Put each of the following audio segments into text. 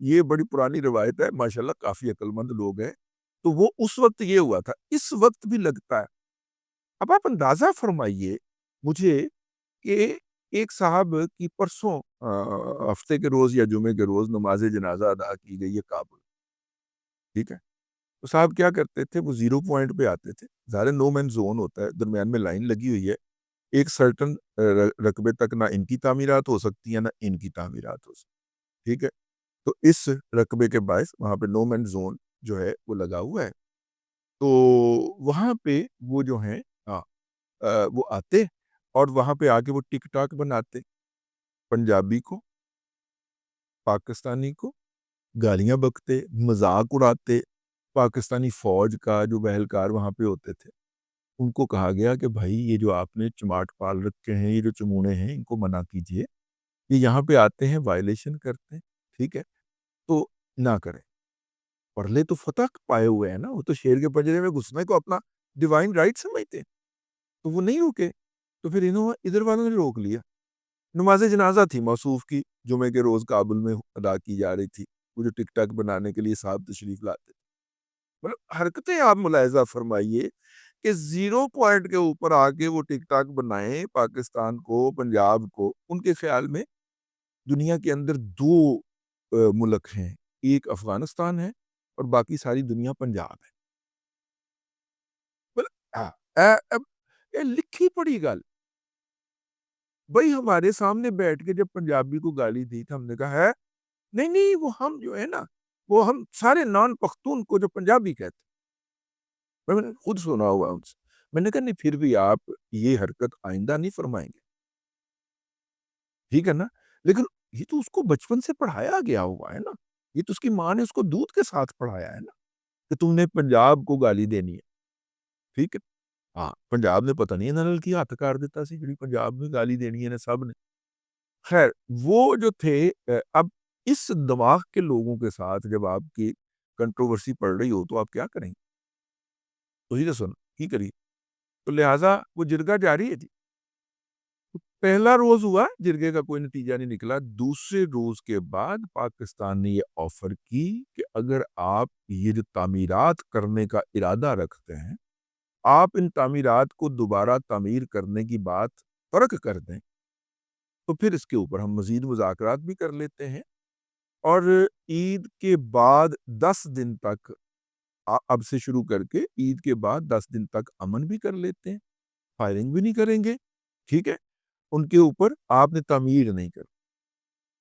یہ بڑی پرانی روایت ہے، ماشاءاللہ کافی عقل مند لوگ ہیں، تو وہ اس وقت یہ ہوا تھا، اس وقت بھی لگتا ہے۔ اب آپ اندازہ فرمائیے مجھے کہ ایک صاحب کی پرسوں ہفتے کے روز یا جمعے کے روز نماز جنازہ ادا کی گئی ہے کابل، ٹھیک ہے؟ تو صاحب کیا کرتے تھے، وہ زیرو پوائنٹ پہ آتے تھے، ظاہر نو مین زون ہوتا ہے، درمیان میں لائن لگی ہوئی ہے، ایک سرٹن رقبے تک نہ ان کی تعمیرات ہو سکتی ہیں نہ ان کی تعمیرات ہو سکتی، ٹھیک ہے؟ تو اس رقبے کے باعث وہاں پہ نو مین زون جو ہے وہ لگا ہوا ہے، تو وہاں پہ وہ جو ہیں وہ آتے اور وہاں پہ آ کے وہ ٹک ٹاک بناتے، پنجابی کو، پاکستانی کو گالیاں بکتے، مذاق اڑاتے، پاکستانی فوج کا جو اہلکار وہاں پہ ہوتے تھے ان کو کہا گیا کہ بھائی یہ جو آپ نے چماٹ پال رکھے ہیں، یہ جو چمونے ہیں، ان کو منع کیجئے، یہ یہاں پہ آتے ہیں وائلیشن کرتے ہیں، ٹھیک ہے، تو نہ کریں۔ پرلے تو فتح پائے ہوئے ہیں نا، وہ تو شیر کے پنجرے میں گھسنے کو اپنا ڈیوائن رائٹ سمجھتے ہیں، تو وہ نہیں رکے، تو پھر انہوں ادھر والوں نے روک لیا۔ نماز جنازہ تھی موصوف کی، جمعے کے روز کابل میں ادا کی جا رہی تھی، وہ جو ٹک ٹاک بنانے کے لیے صاحب تشریف لاتے تھے، مطلب حرکتیں آپ ملاحظہ فرمائیے کہ زیرو پوائنٹ کے اوپر آ کے وہ ٹک ٹاک بنائیں پاکستان کو، پنجاب کو۔ ان کے خیال میں دنیا کے اندر دو ملک ہیں، ایک افغانستان ہے اور باقی ساری دنیا پنجاب ہے۔ اب یہ لکھی پڑی گل، بھائی ہمارے سامنے بیٹھ کے جب پنجابی کو گالی دی تو ہم نے کہا ہے نہیں نہیں، وہ ہم جو ہے نا، وہ ہم سارے نان پختون کو جو پنجابی کہتے ہیں، میں نے خود سنا ہوا ان سے، میں نے کہا نہیں پھر بھی آپ یہ حرکت آئندہ نہیں فرمائیں گے، ٹھیک ہے نا؟ لیکن یہ تو اس کو بچپن سے پڑھایا گیا ہوا ہے نا، یہ تو اس کی ماں نے اس کو دودھ کے ساتھ پڑھایا ہے نا کہ تم نے پنجاب کو گالی دینی ہے، ٹھیک ہے؟ ہاں، پنجاب نے پتہ نہیں نل کی ہاتھ کار دیتا سی جڑی پنجاب میں گالی دینی ہے نا سب نے۔ خیر وہ جو تھے اب اس دماغ کے لوگوں کے ساتھ جب آپ کی کنٹروورسی پڑ رہی ہو تو آپ کیا کریں گے؟ تو ہی تو سن کی کری، تو لہٰذا وہ جرگہ جاری ہے جی۔ پہلا روز ہوا، جرگے کا کوئی نتیجہ نہیں نکلا، دوسرے روز کے بعد پاکستان نے یہ آفر کی کہ اگر آپ یہ جو تعمیرات کرنے کا ارادہ رکھتے ہیں، آپ ان تعمیرات کو دوبارہ تعمیر کرنے کی بات ترک کر دیں تو پھر اس کے اوپر ہم مزید مذاکرات بھی کر لیتے ہیں، اور عید کے بعد 10 دن تک اب سے شروع کر کے عید کے بعد 10 دن تک امن بھی کر لیتے ہیں، فائرنگ بھی نہیں کریں گے، ٹھیک ہے؟ ان کے اوپر آپ نے تعمیر نہیں کر،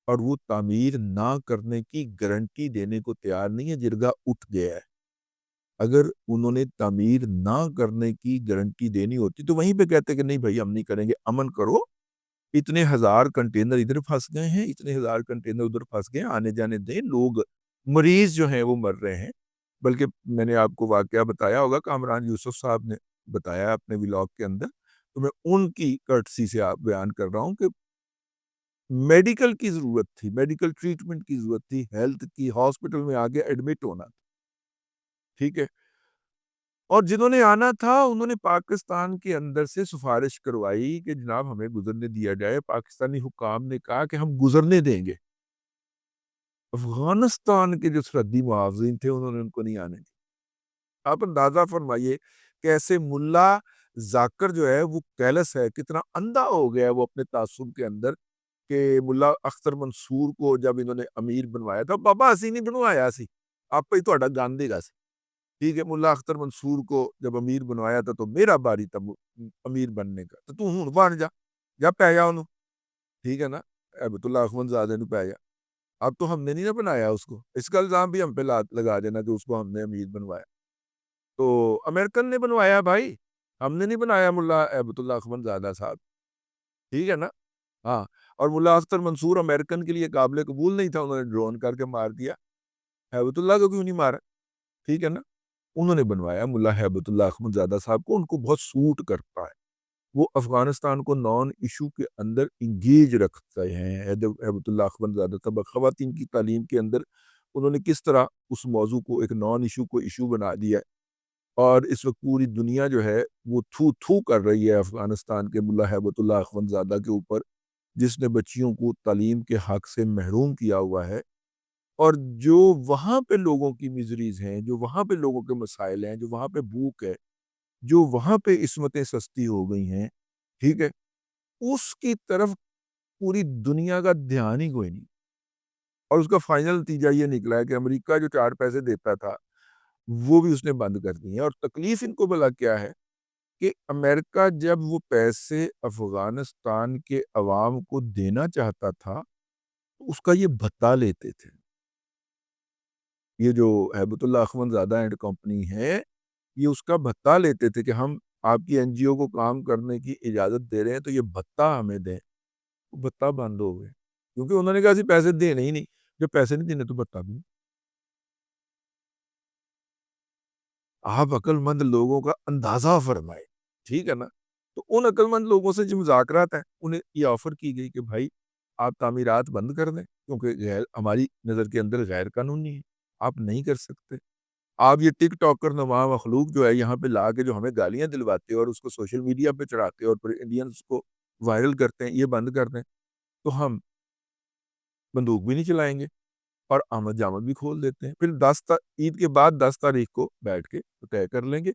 اور وہ تعمیر نہ کرنے کی گارنٹی دینے کو تیار نہیں ہے، جرگہ اٹھ گیا ہے۔ اگر انہوں نے تعمیر نہ کرنے کی گارنٹی دینی ہوتی تو وہیں پہ کہتے کہ نہیں بھائی ہم نہیں کریں گے، امن کرو، اتنے ہزار کنٹینر ادھر پھنس گئے ہیں، اتنے ہزار کنٹینر ادھر پھنس گئے ہیں، آنے جانے دیں، لوگ مریض جو ہیں وہ مر رہے ہیں۔ بلکہ میں نے آپ کو واقعہ بتایا ہوگا، کامران یوسف صاحب نے بتایا اپنے ولاگ کے اندر، تو میں ان کی کرٹسی سے آپ بیان کر رہا ہوں کہ میڈیکل کی ضرورت تھی، میڈیکل ٹریٹمنٹ کی ضرورت تھی، ہیلتھ کی، ہاسپٹل میں آگے ایڈمٹ ہونا، ٹھیک ہے؟ اور جنہوں نے آنا تھا انہوں نے پاکستان کے اندر سے سفارش کروائی کہ جناب ہمیں گزرنے دیا جائے، پاکستانی حکام نے کہا کہ ہم گزرنے دیں گے، افغانستان کے جو سرحدی محافظین تھے انہوں نے ان کو نہیں آنے دیا۔ آپ اندازہ فرمائیے کیسے ملا ذاکر جو ہے وہ کیلس ہے، کتنا اندھا ہو گیا ہے وہ اپنے تعصب کے اندر، کہ ملا اختر منصور کو جب انہوں نے امیر بنوایا تھا، بابا اسی نہیں بنوایا سی، آپ پہ تھوڑا گاندے گا سی، ٹھیک ہے؟ ملا اختر منصور کو جب امیر بنوایا تھا تو میرا باری تھا امیر بننے کا، تو ہوں بن جا، جا پہ جا انہوں، ٹھیک ہے نا؟ ایبت اللہ اخوند زادہ نے پہ جا، اب تو ہم نے نہیں نہ بنایا اس کو، اس کا الزام بھی ہم پہ لگا دینا کہ اس کو ہم نے امیر بنوایا، تو امریکن نے بنوایا بھائی، ہم نے نہیں بنایا ملا ایبت اللہ اخوند زادہ صاحب، ٹھیک ہے نا؟ ہاں، اور ملا اختر منصور امریکن کے لیے قابل قبول نہیں تھا، انہوں نے ڈرون کر کے مار دیا، ایبت اللہ کو کیوں نہیں مارا؟ ٹھیک ہے نا؟ انہوں نے بنوایا ملا ہیبت اللہ اخوند زادہ صاحب کو، ان کو بہت سوٹ کرتا ہے، وہ افغانستان کو نان ایشو کے اندر انگیج رکھتے ہیں۔ ہیبت اللہ اخوند زادہ صاحب خواتین کی تعلیم کے اندر انہوں نے کس طرح اس موضوع کو ایک نان ایشو کو ایشو بنا دیا ہے، اور اس وقت پوری دنیا جو ہے وہ تھو تھو کر رہی ہے افغانستان کے ملا ہیبت اللہ اخوند زادہ کے اوپر، جس نے بچیوں کو تعلیم کے حق سے محروم کیا ہوا ہے۔ اور جو وہاں پہ لوگوں کی مزریز ہیں، جو وہاں پہ لوگوں کے مسائل ہیں، جو وہاں پہ بھوک ہے، جو وہاں پہ عصمتیں سستی ہو گئی ہیں، ٹھیک ہے، اس کی طرف پوری دنیا کا دھیان ہی کوئی نہیں۔ اور اس کا فائنل نتیجہ یہ نکلا ہے کہ امریکہ جو 4 پیسے دیتا تھا وہ بھی اس نے بند کر دیے ہیں۔ اور تکلیف ان کو بھلا کیا ہے کہ امریکہ جب وہ پیسے افغانستان کے عوام کو دینا چاہتا تھا تو اس کا یہ بھتا لیتے تھے۔ یہ جو ہیبت اللہ اخوند زادہ اینڈ کمپنی ہے، یہ اس کا بھتا لیتے تھے کہ ہم آپ کی این جی او کو کام کرنے کی اجازت دے رہے ہیں تو یہ بھتا ہمیں دیں۔ وہ بھتا بند ہو گئے کیونکہ انہوں نے کہا اسی پیسے دینے ہی نہیں، جب پیسے نہیں دینے تو بھتا بھی نہیں۔ آپ عقل مند لوگوں کا اندازہ فرمائے، ٹھیک ہے نا؟ تو ان عقل مند لوگوں سے جو مذاکرات ہیں انہیں یہ آفر کی گئی کہ بھائی آپ تعمیرات بند کر دیں کیونکہ ہماری نظر کے اندر غیر قانونی ہے، آپ نہیں کر سکتے۔ آپ یہ ٹک ٹاکر نما مخلوق جو ہے یہاں پہ لا کے جو ہمیں گالیاں دلواتے اور اس کو سوشل میڈیا پہ چڑھاتے اور پھر انڈینز کو وائرل کرتے ہیں، یہ بند کر دیں تو ہم بندوق بھی نہیں چلائیں گے اور آمد جامد بھی کھول دیتے ہیں۔ پھر عید کے بعد 10 تاریخ کو بیٹھ کے طے کر لیں گے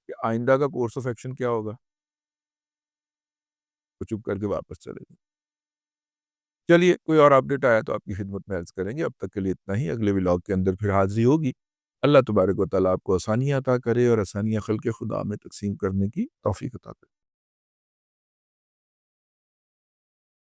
کہ آئندہ کا کورس آف ایکشن کیا ہوگا، تو چپ کر کے واپس چلے گئے۔ چلیے کوئی اور اپڈیٹ آیا تو آپ کی خدمت میں عرض کریں گے۔ اب تک کے لیے اتنا ہی، اگلے ولاگ کے اندر پھر حاضری ہوگی۔ اللہ تبارک و تعالیٰ آپ کو آسانیاں عطا کرے اور آسانیاں خلق خدا میں تقسیم کرنے کی توفیق عطا کرے۔